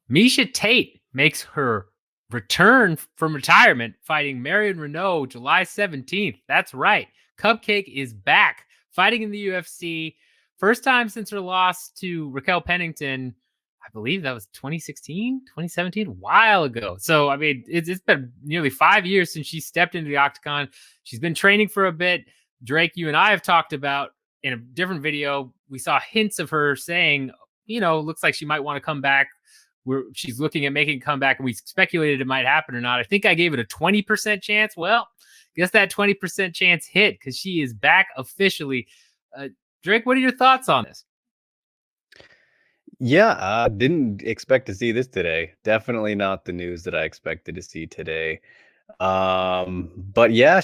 Miesha Tate makes her return from retirement, fighting Marion Reneau July 17th. That's right. Cupcake is back, fighting in the UFC. First time since her loss to Raquel Pennington. I believe that was 2016, 2017, a while ago. So, I mean, it's been nearly 5 years since she stepped into the octagon. She's been training for a bit. Drake, you and I have talked about in a different video. We saw hints of her saying, looks like she might want to come back. She's looking at making a comeback, and we speculated it might happen or not. I think I gave it a 20% chance. Well, guess that 20% chance hit because she is back officially. Drake, what are your thoughts on this? Yeah, I didn't expect to see this today. Definitely not the news that I expected to see today. But yeah,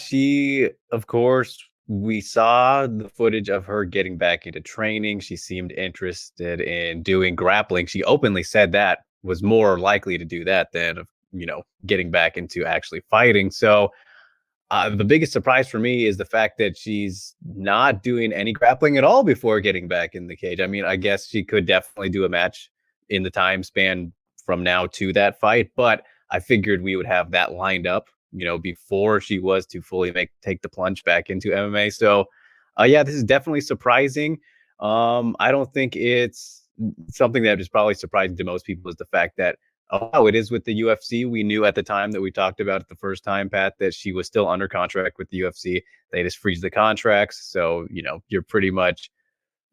of course, we saw the footage of her getting back into training. She seemed interested in doing grappling. She openly said that was more likely to do that than, getting back into actually fighting. So, the biggest surprise for me is the fact that she's not doing any grappling at all before getting back in the cage. I mean, I guess she could definitely do a match in the time span from now to that fight, but I figured we would have that lined up, before she was to fully take the plunge back into MMA. So, yeah, this is definitely surprising. I don't think it's something that is probably surprising to most people is the fact that oh, it is with the UFC. We knew at the time that we talked about it the first time, Pat, that she was still under contract with the UFC. They just freeze the contracts. So, you're pretty much,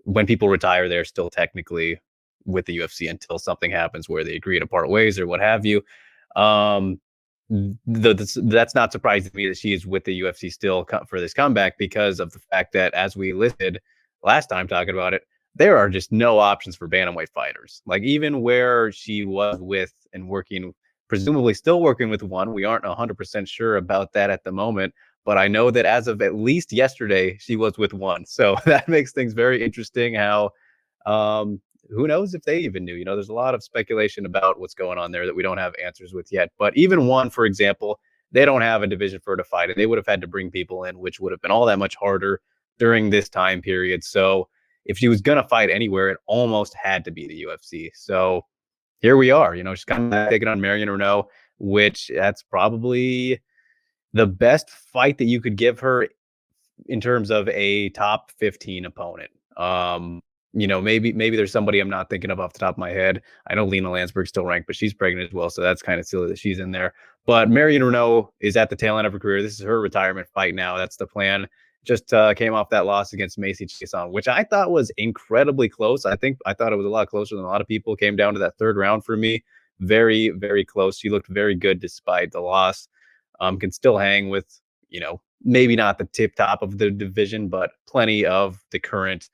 when people retire, they're still technically with the UFC until something happens where they agree to part ways or what have you. Um, that's not surprising to me that she is with the UFC still for this comeback because of the fact that, as we listed last time talking about it, there are just no options for bantamweight fighters. Like, even where she was with and working, presumably still working with one, we aren't 100% sure about that at the moment. But I know that as of at least yesterday, she was with one. So that makes things very interesting how um, who knows if they even knew? There's a lot of speculation about what's going on there that we don't have answers with yet. But even one, for example, they don't have a division for her to fight, and they would have had to bring people in, which would have been all that much harder during this time period. So if she was going to fight anywhere, it almost had to be the UFC. So here we are. She's kind of taking on Marion Reneau, which that's probably the best fight that you could give her in terms of a top 15 opponent. Maybe there's somebody I'm not thinking of off the top of my head. I know Lena Landsberg's still ranked, but she's pregnant as well, so that's kind of silly that she's in there. But Marion Reneau is at the tail end of her career. This is her retirement fight now. That's the plan. Just came off that loss against Macy Chiasson, which I thought was incredibly close. I thought it was a lot closer than a lot of people. Came down to that third round for me. Very, very close. She looked very good despite the loss. Can still hang with, maybe not the tip top of the division, but plenty of the current,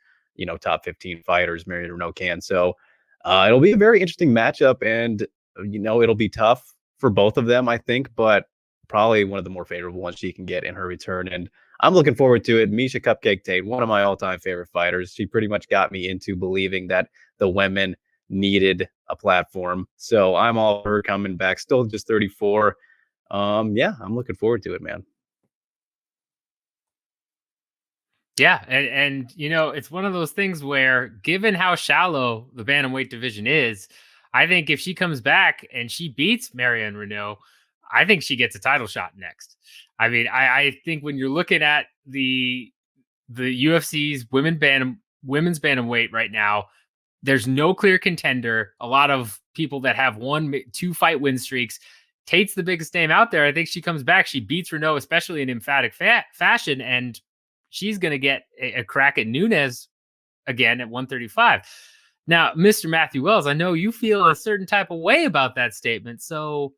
top 15 fighters Marion Reneau can. So it'll be a very interesting matchup, and it'll be tough for both of them, I think, but probably one of the more favorable ones she can get in her return. And I'm looking forward to it. Miesha Cupcake Tate, one of my all-time favorite fighters. She pretty much got me into believing that the women needed a platform. So I'm all for her coming back. Still just 34. Yeah, I'm looking forward to it, man. Yeah, and it's one of those things where, given how shallow the bantamweight division is, I think if she comes back and she beats Marion Reneau, I think she gets a title shot next. I mean, I think when you're looking at the UFC's women's bantamweight right now, there's no clear contender. A lot of people that have 1-2 fight win streaks. Tate's the biggest name out there. I think she comes back, she beats Reneau, especially in emphatic fashion, and she's going to get a crack at Nunes again at 135. Now, Mr. Matthew Wells, I know you feel a certain type of way about that statement, so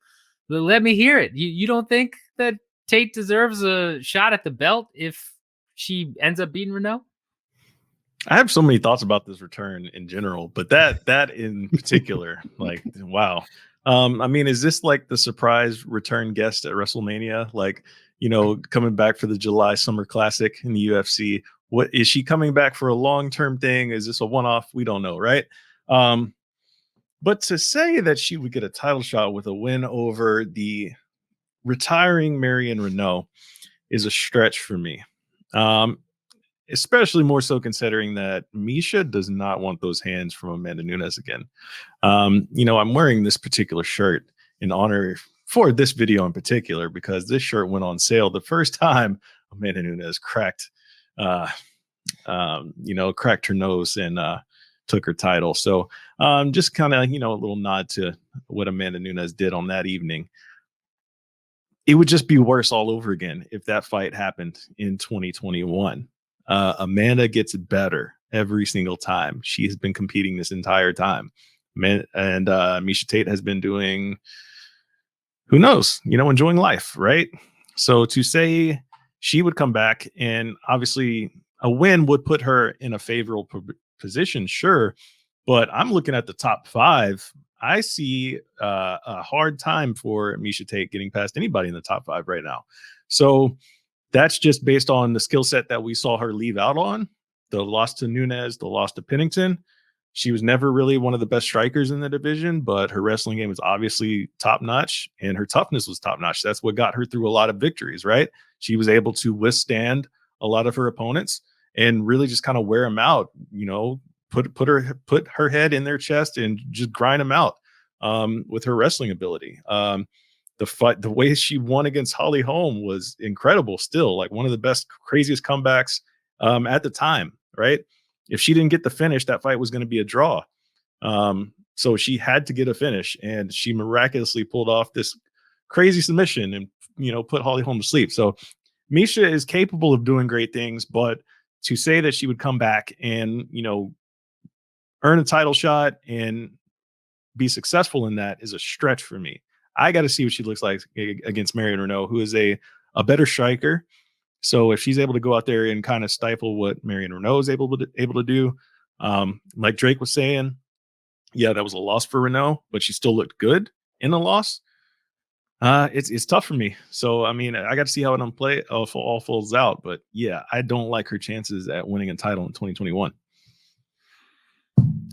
let me hear it. You don't think that Tate deserves a shot at the belt if she ends up beating Reneau? I have so many thoughts about this return in general, but that in particular, like, wow. I mean, is this like the surprise return guest at WrestleMania? Like, coming back for the July Summer Classic in the UFC. What is she coming back for a long-term thing? Is this a one-off? We don't know, right? But to say that she would get a title shot with a win over the retiring Marion Reneau is a stretch for me. especially more so considering that Misha does not want those hands from Amanda Nunes again. I'm wearing this particular shirt in honor for this video in particular because this shirt went on sale the first time Amanda Nunes cracked her nose and took her title. So just kind of, a little nod to what Amanda Nunes did on that evening. It would just be worse all over again if that fight happened in 2021. Amanda gets better every single time. She has been competing this entire time. And Miesha Tate has been doing, who knows, enjoying life, right? So to say she would come back, and obviously a win would put her in a favorable position, sure. But I'm looking at the top 5. I see a hard time for Miesha Tate getting past anybody in the top 5 right now. So that's just based on the skill set that we saw her leave out on. The loss to Nunes, the loss to Pennington. She was never really one of the best strikers in the division, but her wrestling game was obviously top notch and her toughness was top notch. That's what got her through a lot of victories, right? She was able to withstand a lot of her opponents and really just kind of wear them out, put her head in their chest and just grind them out with her wrestling ability. The way she won against Holly Holm was incredible still, like one of the best, craziest comebacks at the time, right? If she didn't get the finish, that fight was going to be a draw. So she had to get a finish, and she miraculously pulled off this crazy submission and, put Holly Holm to sleep. So Miesha is capable of doing great things, but to say that she would come back and, earn a title shot and be successful in that is a stretch for me. I got to see what she looks like against Marion Reneau, who is a better striker. So if she's able to go out there and kind of stifle what Marion Reneau is able to do, like Drake was saying, yeah, that was a loss for Reneau, but she still looked good in the loss. It's tough for me. So I mean, I got to see how it all falls out. But yeah, I don't like her chances at winning a title in 2021.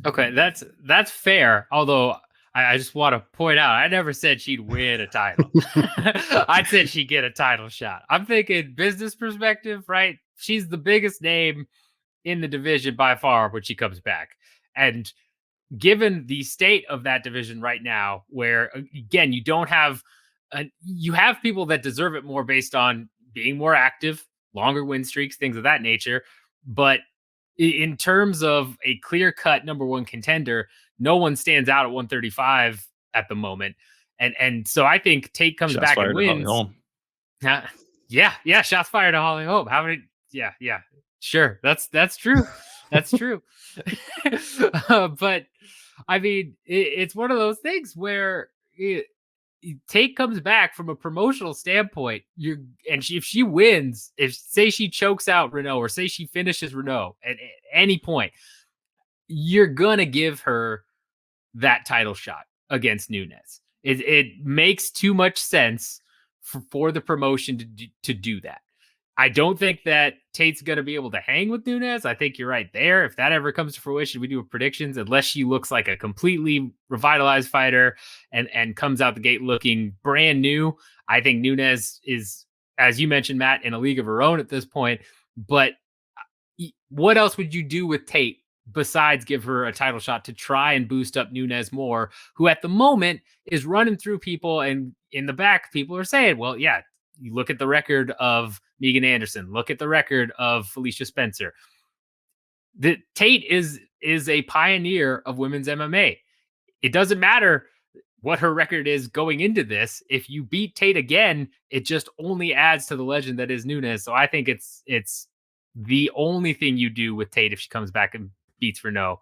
Okay, that's fair. Although I just want to point out, I never said she'd win a title. I said she'd get a title shot. I'm thinking business perspective, right? She's the biggest name in the division by far when she comes back. And given the state of that division right now, where again, you don't have, you have people that deserve it more based on being more active, longer win streaks, things of that nature. But in terms of a clear-cut number 1 contender, no one stands out at 135 at the moment. And so I think Tate comes back and wins. Yeah, shots fired to Holly Holm. Yeah, sure. That's true. That's true. But I mean, it's one of those things where Tate comes back from a promotional standpoint. If she wins, say she chokes out Reneau or say she finishes Reneau at any point, you're gonna give her that title shot against Nunes. It makes too much sense for the promotion to do that. I don't think that Tate's going to be able to hang with Nunes. I think you're right there. If that ever comes to fruition, we do predictions, unless she looks like a completely revitalized fighter and comes out the gate looking brand new. I think Nunes is, as you mentioned, Matt, in a league of her own at this point. But what else would you do with Tate besides give her a title shot to try and boost up Nunes more, who at the moment is running through people, and in the back, people are saying, well, yeah, you look at the record of Megan Anderson, look at the record of Felicia Spencer. The Tate is a pioneer of women's MMA. It doesn't matter what her record is going into this. If you beat Tate again, it just only adds to the legend that is Nunes. So I think it's the only thing you do with Tate if she comes back and beats Reneau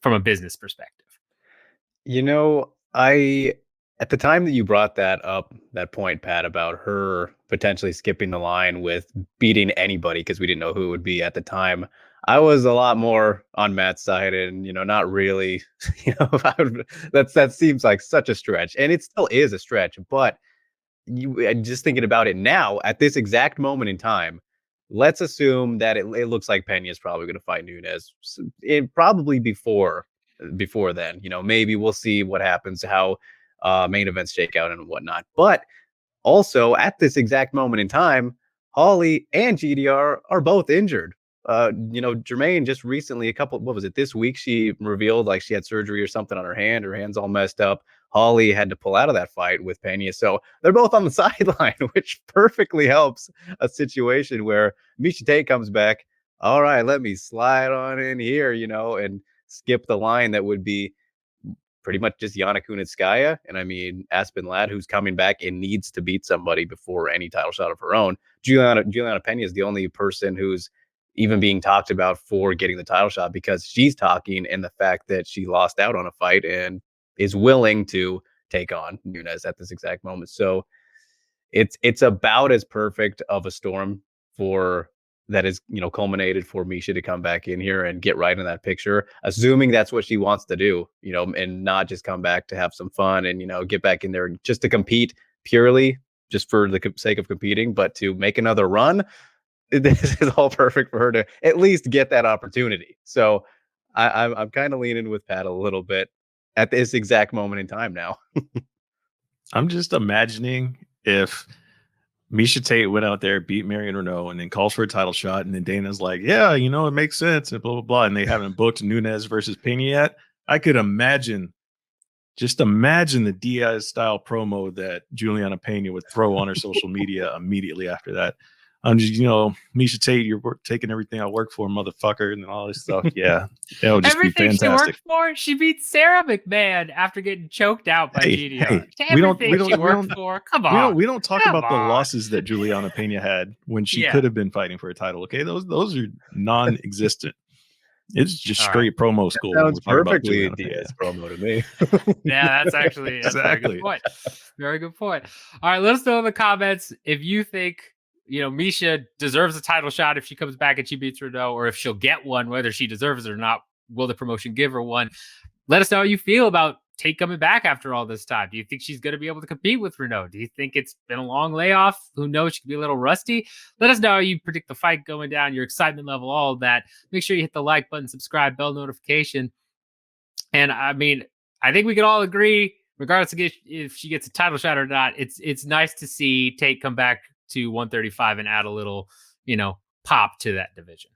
from a business perspective. At the time that you brought that up, that point, Pat, about her potentially skipping the line with beating anybody because we didn't know who it would be at the time, I was a lot more on Matt's side, and not really. That seems like such a stretch, and it still is a stretch. But just thinking about it now, at this exact moment in time, let's assume that it looks like Pena is probably going to fight Nunes, probably before then. Maybe we'll see what happens, how main events shake out and whatnot. But also at this exact moment in time, Holly and GDR are both injured. Jermaine just recently, what was it, this week, she revealed like she had surgery or something on her hand. Her hand's all messed up. Holly had to pull out of that fight with Pena. So they're both on the sideline, which perfectly helps a situation where Miesha Tate comes back. All right, let me slide on in here, and skip the line that would be pretty much just Yana Kunitskaya. And I mean, Aspen Ladd, who's coming back and needs to beat somebody before any title shot of her own. Juliana Pena is the only person who's even being talked about for getting the title shot because she's talking in the fact that she lost out on a fight and is willing to take on Nunes at this exact moment. So it's about as perfect of a storm for that is culminated for Miesha to come back in here and get right in that picture, assuming that's what she wants to do, and not just come back to have some fun and get back in there just to compete purely just for the sake of competing, but to make another run. This is all perfect for her to at least get that opportunity. So I'm kind of leaning with Pat a little bit at this exact moment in time now. I'm just imagining if Miesha Tate went out there, beat Marion Reneau, and then calls for a title shot, and then Dana's like, yeah, it makes sense, and blah, blah, blah, and they haven't booked Nunes versus Pena yet. I could imagine the Diaz-style promo that Juliana Pena would throw on her social media immediately after that. I'm just, Miesha Tate, you're taking everything I work for, motherfucker, and all this stuff. Yeah, that would just everything be fantastic. She worked for, she beat Sarah McMahon after getting choked out by GDR. We don't Come on. We don't talk about the losses that Juliana Pena had when she could have been fighting for a title. Okay, those are non-existent. It's just straight promo school. That sounds perfectly Diaz promo to me. Yeah, that's actually exactly. Very good point. All right, let us know in the comments if you think Miesha deserves a title shot if she comes back and she beats Reneau, or if she'll get one, whether she deserves it or not. Will the promotion give her one? Let us know how you feel about Tate coming back after all this time. Do you think she's going to be able to compete with Reneau? Do you think it's been a long layoff? Who knows? She could be a little rusty. Let us know how you predict the fight going down, your excitement level, all of that. Make sure you hit the like button, subscribe, bell notification. And I mean, I think we can all agree, regardless of if she gets a title shot or not, it's nice to see Tate come back to 135 and add a little, pop to that division.